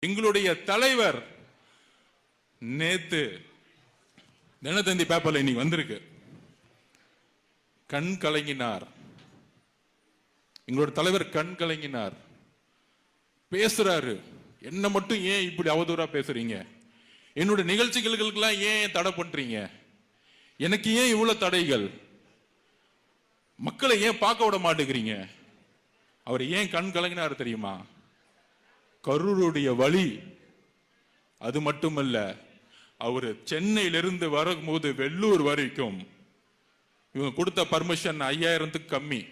எங்களுடைய தலைவர் நேத்து தினத்தந்தி பேப்பர்ல இன்னைக்கு வந்திருக்கு. கண் கலங்கினார். எங்களோட தலைவர் கண் கலங்கினார். பேசுறாரு. என்ன மட்டும் ஏன் இப்படி அவதூறா பேசுறீங்க? என்னோட நிகழ்ச்சிகளுக்கெல்லாம் ஏன் தடை பண்றீங்க? எனக்கு ஏன் இவ்வளவு தடைகள்? மக்களை ஏன் பார்க்க விட மாட்டேங்கிறீங்க? அவர் ஏன் கண் கலங்கினார் தெரியுமா? கரூருடைய வழி அது மட்டுமல்ல, அவர் சென்னையிலிருந்து வரும்போது வெள்ளூர் வரைக்கும் இவங்க கொடுத்த பர்மிஷன் 5000 கம்மி.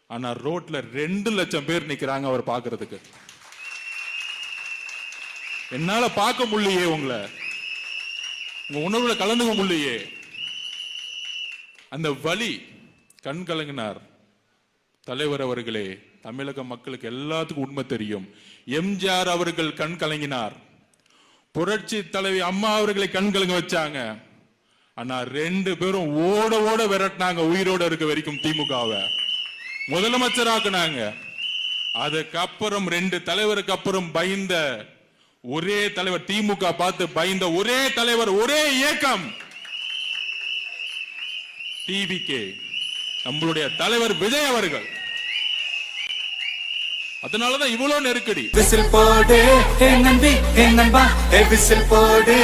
ஆனா ரோட்ல 2 லட்சம் பேர் நிக்கிறாங்க அவர் பார்க்கிறதுக்கு. என்னால பார்க்க முடியலையே, உங்க உணர்வுல கலந்துக்க முடியலையே. அந்த வழி கண் கலங்கினார். தலைவர் அவர்களே, தமிழக மக்களுக்கு எல்லாத்துக்கும் உண்மை தெரியும். எம்ஜிஆர் அவர்கள் கண் கலங்கினார். புரட்சி தலைவி அம்மா அவர்களை கண் கலங்க வச்சாங்க. ஆனா 2 பேரும் ஓட ஓட விரட்டினாங்க. உயிரோட இருக்க வரைக்கும் திமுகவை முதலமைச்சராக்குனாங்க. அதுக்கப்புறம் 2 தலைவருக்கு அப்புறம் பயந்த ஒரே தலைவர், திமுக பார்த்து பயந்த ஒரே தலைவர், ஒரே இயக்கம் டிவிகே, நம்மளுடைய தலைவர் விஜய் அவர்கள். அதனாலதான் இவ்வளவு நெருக்கடி. விசில் போடு, நம்பி நண்பா, விசில் போடு.